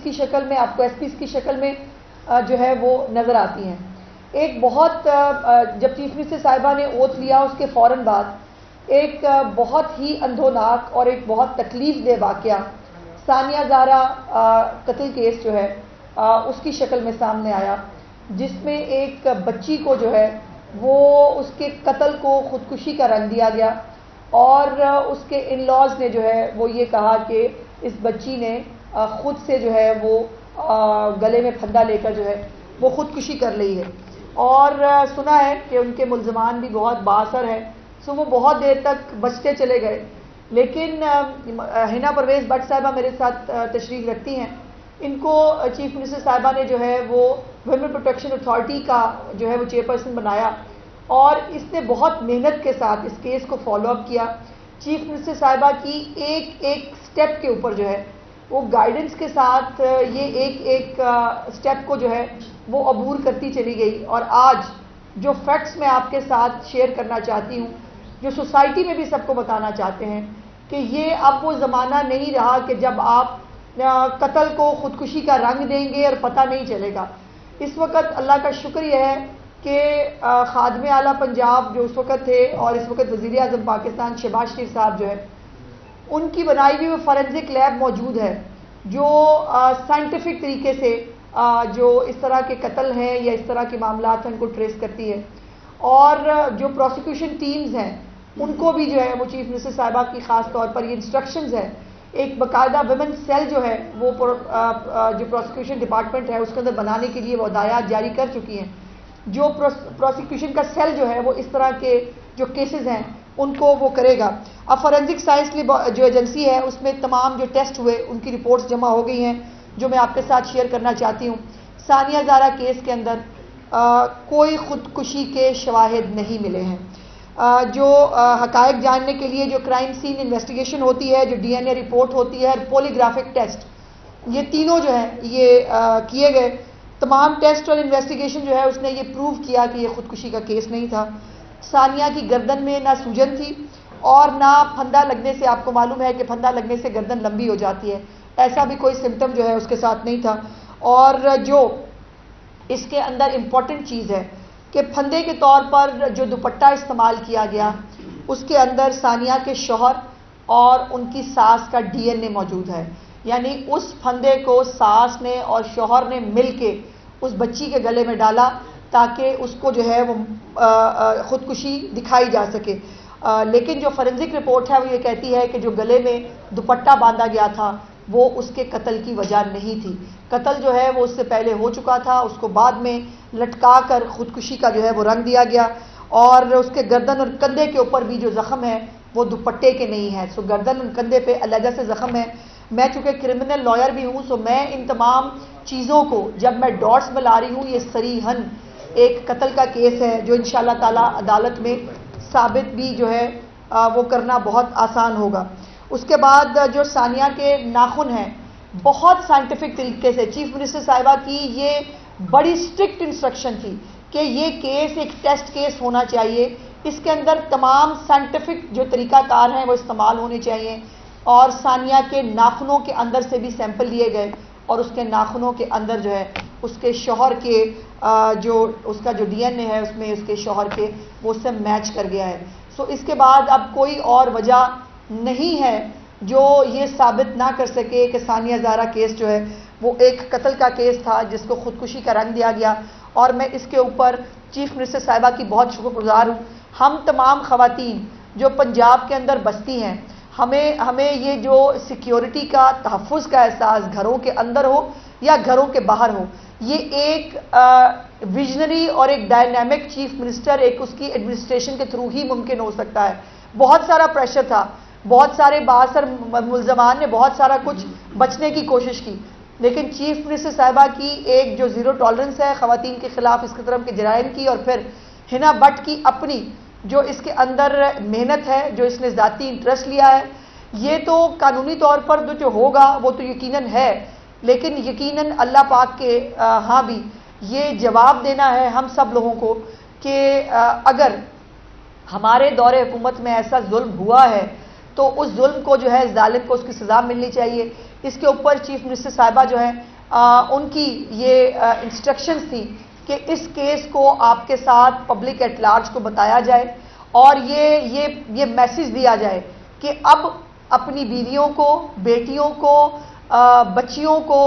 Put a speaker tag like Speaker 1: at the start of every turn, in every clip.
Speaker 1: کی شکل میں، آپ کو ایس پیز کی شکل میں جو ہے وہ نظر آتی ہیں۔ ایک بہت جب چیف منسٹر صاحبہ نے اوتھ لیا اس کے فوراً بعد ایک بہت ہی اندھوناک اور ایک بہت تکلیف دہ واقعہ ثانیہ زہرا قتل کیس جو ہے اس کی شکل میں سامنے آیا، جس میں ایک بچی کو جو ہے وہ اس کے قتل کو خودکشی کا رنگ دیا گیا، اور اس کے ان لاز نے جو ہے وہ یہ کہا کہ اس بچی نے خود سے جو ہے وہ گلے میں پھندا لے کر جو ہے وہ خودکشی کر لی ہے، اور سنا ہے کہ ان کے ملزمان بھی بہت بااثر ہیں، سو وہ بہت دیر تک بچتے چلے گئے، لیکن حنا پرویز بٹ صاحبہ میرے ساتھ تشریف رکھتی ہیں، ان کو چیف منسٹر صاحبہ نے جو ہے وہ ویمن پروٹیکشن اتھارٹی کا جو ہے وہ چیئرپرسن بنایا، اور اس نے بہت محنت کے ساتھ اس کیس کو فالو اپ کیا۔ چیف منسٹر صاحبہ کی ایک ایک سٹیپ کے اوپر جو ہے وہ گائیڈنس کے ساتھ یہ ایک ایک سٹیپ کو جو ہے وہ عبور کرتی چلی گئی، اور آج جو فیکٹس میں آپ کے ساتھ شیئر کرنا چاہتی ہوں، جو سوسائٹی میں بھی سب کو بتانا چاہتے ہیں کہ یہ اب وہ زمانہ نہیں رہا کہ جب آپ قتل کو خودکشی کا رنگ دیں گے اور پتہ نہیں چلے گا۔ اس وقت اللہ کا شکر یہ ہے کہ خادم اعلیٰ پنجاب جو اس وقت تھے اور اس وقت وزیر اعظم پاکستان شہباز شریف صاحب جو ہے، ان کی بنائی ہوئی وہ فورینزک لیب موجود ہے جو سائنٹیفک طریقے سے جو اس طرح کے قتل ہیں یا اس طرح کے معاملات ہیں ان کو ٹریس کرتی ہے، اور جو پروسیکیوشن ٹیمز ہیں ان کو بھی جو ہے وہ چیف منسٹر صاحبہ کی خاص طور پر یہ انسٹرکشنز ہیں، ایک باقاعدہ ویمن سیل جو ہے وہ جو پروسیکیوشن ڈپارٹمنٹ ہے اس کے اندر بنانے کے لیے وہ ہدایات جاری کر چکی ہیں، جو پروسیکیوشن کا سیل جو ہے وہ اس طرح کے جو کیسز ہیں ان کو وہ کرے گا۔ اب فورینزک سائنس جو ایجنسی ہے اس میں تمام جو ٹیسٹ ہوئے ان کی رپورٹس جمع ہو گئی ہیں جو میں آپ کے ساتھ شیئر کرنا چاہتی ہوں۔ ثانیہ زہرا کیس کے اندر کوئی خودکشی کے شواہد نہیں ملے ہیں۔ جو حقائق جاننے کے لیے جو کرائم سین انویسٹیگیشن ہوتی ہے، جو ڈی این اے رپورٹ ہوتی ہے، پولیگرافک ٹیسٹ، یہ تینوں جو ہیں یہ کیے گئے۔ تمام ٹیسٹ اور انویسٹیگیشن جو ہے اس نے یہ پروو کیا کہ یہ خودکشی کا کیس نہیں تھا۔ ثانیہ کی گردن میں نہ سوجن تھی اور نہ پھندا لگنے سے، آپ کو معلوم ہے کہ پھندا لگنے سے گردن لمبی ہو جاتی ہے، ایسا بھی کوئی سمٹم جو ہے اس کے ساتھ نہیں تھا۔ اور جو اس کے اندر امپورٹنٹ چیز ہے کہ پھندے کے طور پر جو دوپٹہ استعمال کیا گیا اس کے اندر ثانیہ کے شوہر اور ان کی ساس کا ڈی این اے موجود ہے، یعنی اس پھندے کو ساس نے اور شوہر نے مل کے اس بچی کے گلے میں ڈالا تاکہ اس کو جو ہے وہ خودکشی دکھائی جا سکے، لیکن جو فورینزک رپورٹ ہے وہ یہ کہتی ہے کہ جو گلے میں دوپٹہ باندھا گیا تھا وہ اس کے قتل کی وجہ نہیں تھی، قتل جو ہے وہ اس سے پہلے ہو چکا تھا، اس کو بعد میں لٹکا کر خودکشی کا جو ہے وہ رنگ دیا گیا، اور اس کے گردن اور کندھے کے اوپر بھی جو زخم ہے وہ دوپٹے کے نہیں ہے، سو گردن اور کندھے پہ علیحدہ سے زخم ہے۔ میں چونکہ کرمنل لائر بھی ہوں، سو میں ان تمام چیزوں کو جب میں ڈاٹس ملا رہی ہوں، یہ صریحاً ایک قتل کا کیس ہے جو انشاءاللہ تعالی عدالت میں ثابت بھی جو ہے وہ کرنا بہت آسان ہوگا۔ اس کے بعد جو ثانیہ کے ناخن ہیں، بہت سائنٹیفک طریقے سے چیف منسٹر صاحبہ کی یہ بڑی اسٹرکٹ انسٹرکشن تھی کہ یہ کیس ایک ٹیسٹ کیس ہونا چاہیے، اس کے اندر تمام سائنٹیفک جو طریقہ کار ہیں وہ استعمال ہونے چاہیے، اور ثانیہ کے ناخنوں کے اندر سے بھی سیمپل لیے گئے اور اس کے ناخنوں کے اندر جو ہے اس کے شوہر کے جو اس کا جو ڈی این اے ہے اس میں اس کے شوہر کے وہ اس سے میچ کر گیا ہے۔ سو اس کے بعد اب کوئی اور وجہ نہیں ہے جو یہ ثابت نہ کر سکے کہ ثانیہ زہرا کیس جو ہے وہ ایک قتل کا کیس تھا جس کو خودکشی کا رنگ دیا گیا، اور میں اس کے اوپر چیف منسٹر صاحبہ کی بہت شکر گزار ہوں۔ ہم تمام خواتین جو پنجاب کے اندر بستی ہیں، ہمیں یہ جو سیکیورٹی کا تحفظ کا احساس گھروں کے اندر ہو یا گھروں کے باہر ہو، یہ ایک ویژنری اور ایک ڈائنامک چیف منسٹر ایک اس کی ایڈمنسٹریشن کے تھرو ہی ممکن ہو سکتا ہے۔ بہت سارا پریشر تھا، بہت سارے بااثر ملزمان نے بہت سارا کچھ بچنے کی کوشش کی، لیکن چیف منسٹر صاحبہ کی ایک جو زیرو ٹالرنس ہے خواتین کے خلاف اس قسم کے جرائم کی، اور پھر حنا بٹ کی اپنی جو اس کے اندر محنت ہے، جو اس نے ذاتی انٹرسٹ لیا ہے، یہ تو قانونی طور پر جو ہوگا وہ تو یقیناً ہے، لیکن یقیناً اللہ پاک کے ہاں بھی یہ جواب دینا ہے ہم سب لوگوں کو کہ اگر ہمارے دور حکومت میں ایسا ظلم ہوا ہے تو اس ظلم کو جو ہے ظالم کو اس کی سزا ملنی چاہیے، اس کے اوپر چیف منسٹر صاحبہ جو ہیں ان کی یہ انسٹرکشنز تھی کہ اس کیس کو آپ کے ساتھ پبلک ایٹ لارج کو بتایا جائے اور یہ میسج دیا جائے کہ اب اپنی بیویوں کو، بیٹیوں کو، بچیوں کو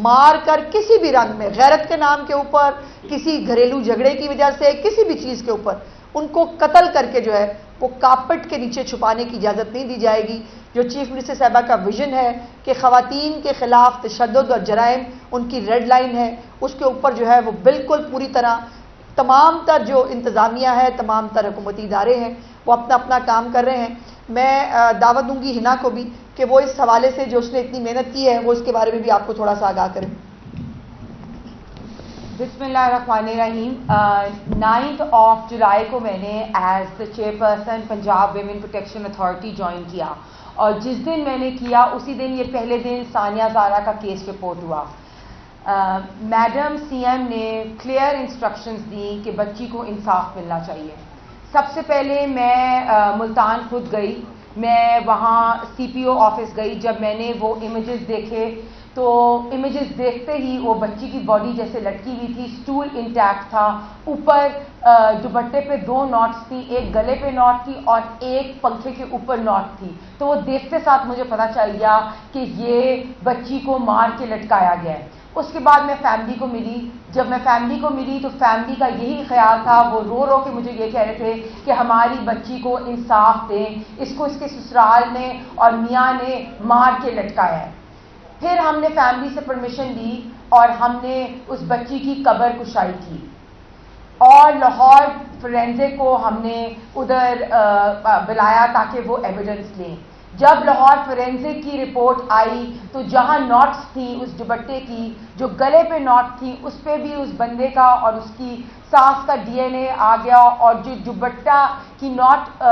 Speaker 1: مار کر کسی بھی رنگ میں، غیرت کے نام کے اوپر، کسی گھریلو جھگڑے کی وجہ سے، کسی بھی چیز کے اوپر ان کو قتل کر کے جو ہے وہ کارپٹ کے نیچے چھپانے کی اجازت نہیں دی جائے گی. جو چیف منسٹر صاحبہ کا ویژن ہے کہ خواتین کے خلاف تشدد اور جرائم ان کی ریڈ لائن ہے، اس کے اوپر جو ہے وہ بالکل پوری طرح تمام تر جو انتظامیہ ہے، تمام تر حکومتی ادارے ہیں، وہ اپنا اپنا کام کر رہے ہیں. میں دعوت دوں گی ہنا کو بھی کہ وہ اس حوالے سے جو اس نے اتنی محنت کی ہے وہ اس کے بارے میں بھی آپ کو تھوڑا سا آگاہ کریں.
Speaker 2: بسم اللہ الرحمن الرحیم. 9 جولائی کو میں نے as the chairperson Punjab women protection authority join کیا اور جس دن میں نے کیا اسی دن یہ پہلے دن ثانیہ زہرا کا کیس رپورٹ ہوا. میڈم سی ایم نے کلیئر انسٹرکشنز دی کہ بچی کو انصاف ملنا چاہیے. سب سے پہلے میں ملتان خود گئی، میں وہاں سی پی او آفس گئی. جب میں نے وہ امیجز دیکھے تو امیجز دیکھتے ہی وہ بچی کی باڈی جیسے لٹکی ہوئی تھی، سٹول انٹیکٹ تھا، اوپر دوپٹے پہ 2 ناٹس تھی، ایک گلے پہ ناٹ تھی اور ایک پنکھے کے اوپر ناٹ تھی. تو وہ دیکھتے ساتھ مجھے پتا چل گیا کہ یہ بچی کو مار کے لٹکایا گیا ہے. اس کے بعد میں فیملی کو ملی. جب میں فیملی کو ملی تو فیملی کا یہی خیال تھا، وہ رو رو کے مجھے یہ کہہ رہے تھے کہ ہماری بچی کو انصاف دیں، اس کو اس کے سسرال نے اور میاں نے مار کے لٹکایا ہے. پھر ہم نے فیملی سے پرمیشن لی اور ہم نے اس بچی کی قبر کشائی کی اور لاہور فورینزک کو ہم نے ادھر بلایا تاکہ وہ ایویڈنس لیں. جب لاہور فورینزک کی رپورٹ آئی تو جہاں ناٹس تھیں اس دوپٹے کی، جو گلے پہ ناٹ تھی اس پہ بھی اس بندے کا اور اس کی ساس کا ڈی این اے آ گیا اور جو دوپٹہ کی ناٹ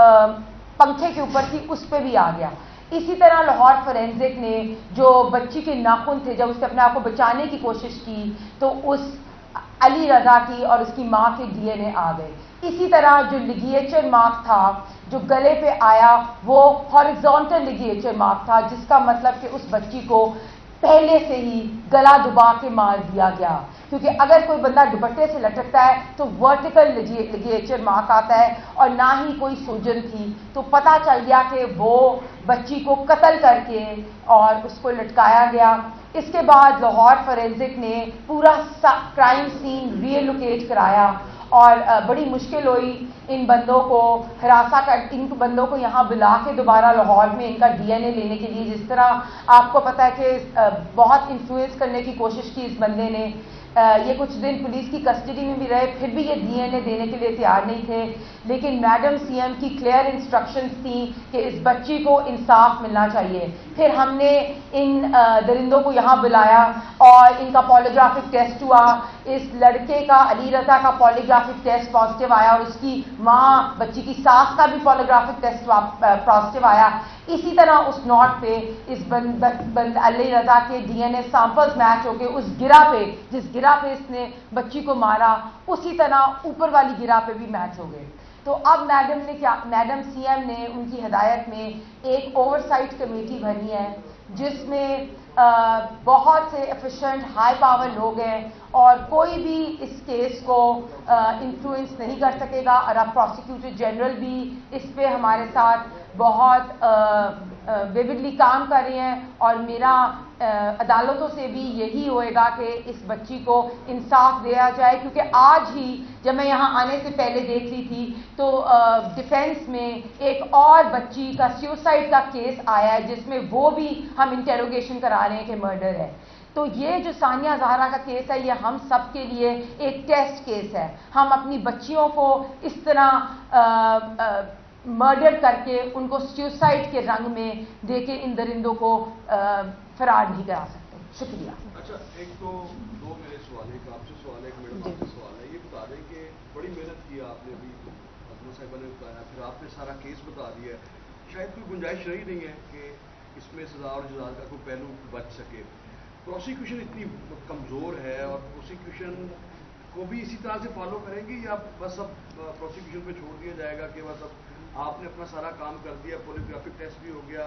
Speaker 2: پنکھے کے اوپر تھی اس پہ بھی آ گیا. اسی طرح لاہور فورینزک نے جو بچی کے ناخن تھے، جب اس نے اپنے آپ کو بچانے کی کوشش کی تو اس علی رضا کی اور اس کی ماں کے ڈی این اے آ گئے. اسی طرح جو لیگیچر مارک تھا جو گلے پہ آیا وہ ہاریزونٹل لیگیچر مارک تھا، جس کا مطلب کہ اس بچی کو پہلے سے ہی گلا دبا کے مار دیا گیا. کیونکہ اگر کوئی بندہ دوپٹے سے لٹکتا ہے تو ورٹیکل لیگیچر مارک آتا ہے اور نہ ہی کوئی سوجن تھی. تو پتہ چل گیا کہ وہ بچی کو قتل کر کے اور اس کو لٹکایا گیا. اس کے بعد لاہور فورینزک نے پورا کرائم سین ری لوکیٹ کرایا اور بڑی مشکل ہوئی ان بندوں کو ان بندوں کو یہاں بلا کے دوبارہ لاہور میں ان کا ڈی این اے لینے کے لیے. جس طرح آپ کو پتہ ہے کہ بہت انفلوئنس کرنے کی کوشش کی اس بندے نے. یہ کچھ دن پولیس کی کسٹڈی میں بھی رہے، پھر بھی یہ ڈی این اے دینے کے لیے تیار نہیں تھے. لیکن میڈم سی ایم کی کلیئر انسٹرکشنز تھیں کہ اس بچی کو انصاف ملنا چاہیے. پھر ہم نے ان درندوں کو یہاں بلایا اور ان کا پالیگرافک ٹیسٹ ہوا. اس لڑکے کا، علی رضا کا پالیگرافک ٹیسٹ پازیٹیو آیا اور اس کی ماں بچی کی ساس کا بھی پالیگرافک ٹیسٹ پازیٹیو آیا. اسی طرح اس نوٹ پہ اس علی رضا کے ڈی این اے سیمپلز میچ ہو کے اس گرہ پہ، جس گرہ پہ اس نے بچی کو مارا، اسی طرح اوپر والی گرہ پہ بھی میچ ہو گئے. تو اب میڈم سی ایم نے ان کی ہدایت میں ایک اوور سائٹ کمیٹی بنی ہے جس میں بہت سے ایفیشینٹ ہائی پاور لوگ ہیں اور کوئی بھی اس کیس کو انفلوئنس نہیں کر سکے گا. اور اب پروسیکیوٹر جنرل بھی اس پہ ہمارے ساتھ بہت ویوڈلی کام کر رہے ہیں اور میرا عدالتوں سے بھی یہی ہوئے گا کہ اس بچی کو انصاف دیا جائے. کیونکہ آج ہی جب میں یہاں آنے سے پہلے دیکھ رہی تھی تو ڈیفینس میں ایک اور بچی کا سیوسائڈ کا کیس آیا ہے جس میں وہ بھی ہم انٹیروگیشن کرا رہے ہیں کہ مرڈر ہے. تو یہ جو ثانیہ زہرا کا کیس ہے یہ ہم سب کے لیے ایک ٹیسٹ کیس ہے. ہم اپنی بچیوں کو اس طرح مرڈر کر کے ان کو سیوسائڈ کے رنگ میں دے کے ان درندوں کو فرار نہیں کرا سکتے. شکریہ.
Speaker 3: اچھا، ایک تو دو میرے سوال ہے، ایک آپ سے سوال ہے، ایک میرے پاس سے سوال ہے. یہ بتا دیں کہ بڑی محنت کی آپ نے، ابھی حضرت صاحبہ نے بتایا، پھر آپ نے سارا کیس بتا دیا ہے. شاید کوئی گنجائش رہی نہیں ہے کہ اس میں سزا اور جزا کا کوئی پہلو بچ سکے. پروسیکیوشن اتنی کمزور ہے اور پروسیکیوشن کو بھی اسی طرح سے فالو کریں گے یا بس اب پروسیکیوشن پہ چھوڑ دیا جائے گا کہ بس اب آپ نے اپنا سارا کام کر دیا، پولیگرافک ٹیسٹ بھی ہو گیا،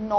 Speaker 1: 9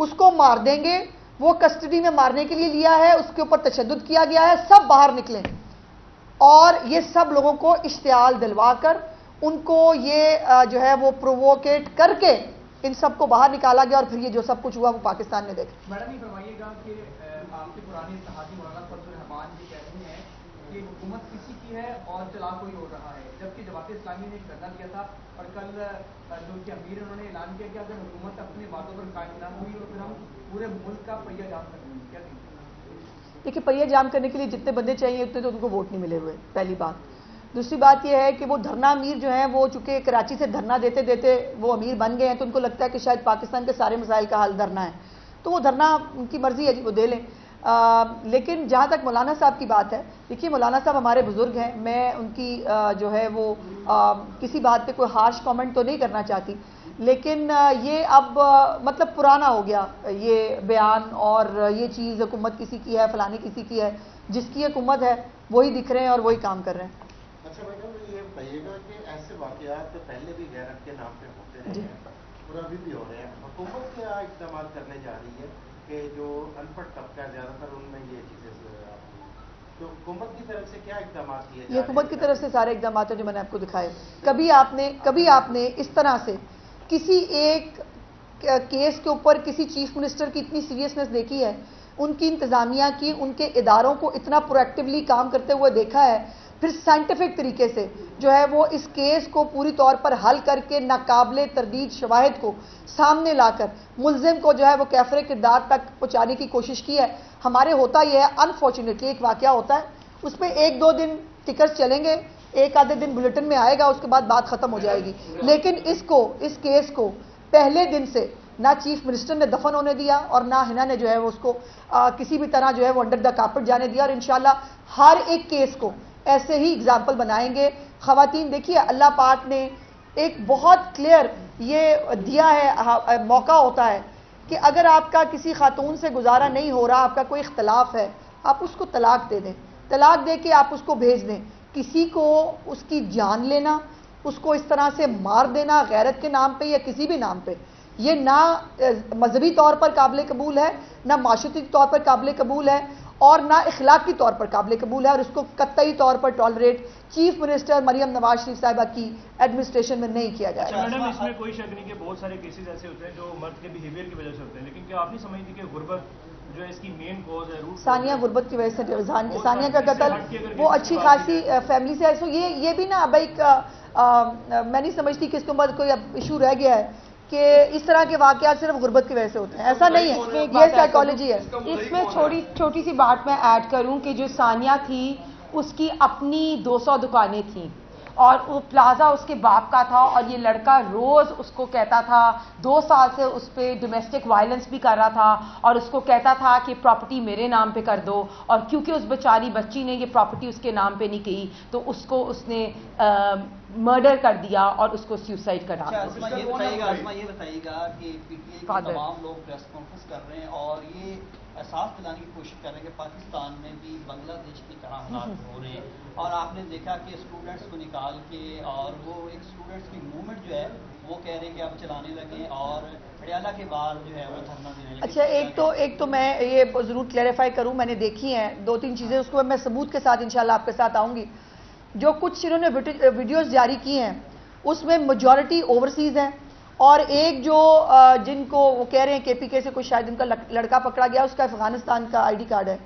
Speaker 1: اس کو مار دیں گے, وہ کسٹڈی میں مارنے کے لیے لیا ہے, اس کے اوپر تشدد کیا گیا ہے, سب باہر نکلیں. اور یہ سب لوگوں کو اشتعال دلوا کر ان کو یہ جو ہے وہ پرووکیٹ کر کے ان سب کو باہر نکالا گیا, اور پھر یہ جو سب کچھ ہوا وہ پاکستان میں دیکھا.
Speaker 4: میڈم یہ فرمائیے گا کہ آپ کے پرانے اتحادی مولانا فضل الرحمان جی کہتے ہیں کہ حکومت کسی کی ہے اور چلا کوئی ہو رہا ہے, جبکہ جماعت اسلامی نے ایک دھرنا کیا تھا اور کل جو ان کے امیر انہوں نے اعلان کیا کہ اگر حکومت اپنی باتوں پر قائم نہ ہوئی اور پھر ہم پورے ملک کا پہیہ جام کریں گے. کیا کہیں گے؟
Speaker 1: دیکھیے, پہیہ جام کرنے کے لیے جتنے بندے چاہیے اتنے تو ان کو ووٹ نہیں ملے ہوئے, پہلی بات. دوسری بات یہ ہے کہ وہ دھرنا امیر جو ہیں وہ چونکہ کراچی سے دھرنا دیتے دیتے وہ امیر بن گئے ہیں, تو ان کو لگتا ہے کہ شاید پاکستان کے سارے مسائل کا حل دھرنا ہے, تو وہ دھرنا ان کی مرضی ہے جی, وہ دے لیں. لیکن جہاں تک مولانا صاحب کی بات ہے, دیکھیے مولانا صاحب ہمارے بزرگ ہیں, میں ان کی جو ہے وہ کسی بات پہ کوئی ہارش کامنٹ تو نہیں کرنا چاہتی, لیکن یہ اب مطلب پرانا ہو گیا یہ بیان, اور یہ چیز حکومت کسی کی ہے, فلانے کسی کی ہے. جس کی حکومت ہے وہی دکھ رہے ہیں اور وہی کام کر رہے ہیں.
Speaker 5: اچھا میڈم یہ بتائیے گا کہ ایسے واقعات پہلے بھی غیرت کے نام پہ ہوتے رہے ہیں اور ابھی بھی ہو رہے ہیں, حکومت کیا اقدامات کرنے جا رہی ہے کہ جو ان پڑھ طبقہ ہے زیادہ تر ان میں یہ چیزیں تو حکومت کی طرف سے کیا اقدامات کیے؟
Speaker 1: یہ حکومت کی طرف سے سارے اقدامات ہیں جو میں نے آپ کو دکھائے. کبھی آپ نے اس طرح سے کسی ایک کیس کے اوپر کسی چیف منسٹر کی اتنی سیریسنس دیکھی ہے, ان کی انتظامیہ کی, ان کے اداروں کو اتنا پرویکٹیولی کام کرتے ہوئے دیکھا ہے, پھر سائنٹیفک طریقے سے جو ہے وہ اس کیس کو پوری طور پر حل کر کے ناقابل تردید شواہد کو سامنے لا کر ملزم کو جو ہے وہ کیفر کردار تک پہنچانے کی کوشش کی ہے. ہمارے ہوتا یہ ہے انفارچونیٹلی ایک واقعہ ہوتا ہے, اس پہ 1-2 دن ٹکرز چلیں گے, 1 آدھے دن بلیٹن میں آئے گا, اس کے بعد بات ختم ہو جائے گی. لیکن اس کیس کو پہلے دن سے نہ چیف منسٹر نے دفن ہونے دیا اور نہ ہنا نے جو ہے وہ اس کو کسی بھی طرح جو ہے وہ انڈر دا کارپٹ جانے دیا, اور انشاءاللہ ہر ایک کیس کو ایسے ہی اگزامپل بنائیں گے. خواتین دیکھیے, اللہ پاک نے ایک بہت کلیئر یہ دیا ہے, موقع ہوتا ہے کہ اگر آپ کا کسی خاتون سے گزارا نہیں ہو رہا, آپ کا کوئی اختلاف ہے, آپ اس کو طلاق دے دیں, طلاق دے کے آپ اس کو بھیج دیں. کسی کو اس کی جان لینا, اس کو اس طرح سے مار دینا غیرت کے نام پہ یا کسی بھی نام پہ, یہ نہ مذہبی طور پر قابل قبول ہے, نہ معاشرتی طور پر قابل قبول ہے, اور نہ اخلاقی طور پر قابل قبول ہے, اور اس کو قطعی طور پر tolerate chief minister Maryam Nawaz Sharif صاحبہ کی ایڈمنسٹریشن میں نہیں کیا جائے گا.
Speaker 6: میڈم اس میں کوئی شک نہیں کہ بہت سارے کیسز ایسے ہوتے ہیں جو مرد کے بیہیویئر کی وجہ سے ہوتے ہیں, لیکن کیا آپ نہیں سمجھتی کہ غربت جو ہے اس کی مین کوز ہے؟
Speaker 1: ثانیہ غربت کی وجہ سے, ثانیہ کا قتل وہ اچھی خاصی فیملی سے ہے, یہ بھی نا بھائی میں نہیں سمجھتی کہ اس کے بعد کوئی ایشو رہ گیا ہے کہ اس طرح کے واقعات صرف غربت کی وجہ سے ہوتے ہیں, ایسا نہیں ہے, یہ سائیکالوجی ہے.
Speaker 2: اس میں چھوٹی سی بات میں ایڈ کروں کہ جو ثانیہ تھی اس کی اپنی 200 دکانیں تھیں, اور وہ پلازا اس کے باپ کا تھا, اور یہ لڑکا روز اس کو کہتا تھا, 2 سال سے اس پہ ڈومیسٹک وائلنس بھی کر رہا تھا, اور اس کو کہتا تھا کہ پراپرٹی میرے نام پہ کر دو, اور کیونکہ اس بیچاری بچی نے یہ پراپرٹی اس کے نام پہ نہیں کی تو اس کو اس نے مرڈر کر دیا اور اس کو سیوسائڈ کرا.
Speaker 7: اسما یہ بتائیے گا کہ پی ٹی آئی کے تمام لوگ پریس کانفرنس کر رہے ہیں اور یہ احساس دلانے کی کوشش کر رہے ہیں کہ پاکستان میں بھی بنگلہ دیش کی طرح حالات ہو رہے ہیں, اور آپ نے دیکھا کہ اسٹوڈنٹس کو نکال کے, اور وہ ایک اسٹوڈنٹس کی موومنٹ جو ہے وہ کہہ رہے ہیں کہ آپ چلانے لگیں, اور پٹیالہ کے باہر جو ہے وہ دھرنا دینے لگے.
Speaker 1: اچھا, ایک تو میں یہ ضرور کلیریفائی کروں, میں نے دیکھی ہیں 2-3 چیزیں, اس کو میں ثبوت کے ساتھ انشاءاللہ آپ کے ساتھ آؤں گی. جو کچھ انہوں نے ویڈیوز جاری کی ہیں اس میں میجورٹی اوورسیز ہیں, اور ایک جو جن کو وہ کہہ رہے ہیں کے پی کے سے کوئی شاید ان کا لڑکا پکڑا گیا, اس کا افغانستان کا آئی ڈی کارڈ ہے.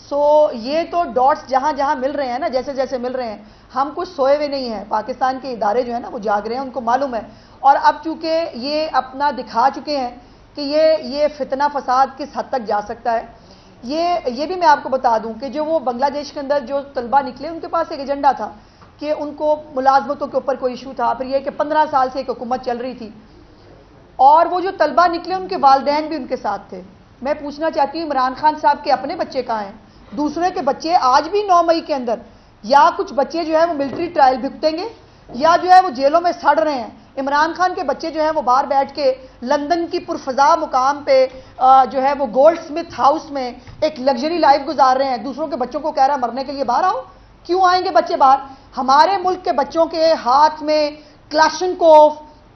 Speaker 1: سو یہ تو ڈاٹس جہاں جہاں مل رہے ہیں نا, جیسے جیسے مل رہے ہیں, ہم کچھ سوئے ہوئے نہیں ہیں, پاکستان کے ادارے جو ہیں نا وہ جاگ رہے ہیں, ان کو معلوم ہے. اور اب چونکہ یہ اپنا دکھا چکے ہیں کہ یہ فتنہ فساد کس حد تک جا سکتا ہے. یہ بھی میں آپ کو بتا دوں کہ جو وہ بنگلہ دیش کے اندر جو طلبہ نکلے, ان کے پاس ایک ایجنڈا تھا کہ ان کو ملازمتوں کے اوپر کوئی ایشو تھا, پھر یہ کہ 15 سال سے ایک حکومت چل رہی تھی, اور وہ جو طلبہ نکلے ان کے والدین بھی ان کے ساتھ تھے. میں پوچھنا چاہتی ہوں عمران خان صاحب کے اپنے بچے کہاں ہیں؟ دوسرے کے بچے آج بھی 9 مئی کے اندر, یا کچھ بچے جو ہے وہ ملٹری ٹرائل بھگتیں گے, یا جو ہے وہ جیلوں میں سڑ رہے ہیں. عمران خان کے بچے جو ہیں وہ باہر بیٹھ کے لندن کی پرفضا مقام پہ جو ہے وہ گولڈ سمتھ ہاؤس میں ایک لگژری لائف گزار رہے ہیں. دوسروں کے بچوں کو کہہ رہا مرنے کے لیے باہر آؤ. کیوں آئیں گے بچے باہر؟ ہمارے ملک کے بچوں کے ہاتھ میں کلاشنکوف,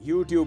Speaker 8: YouTube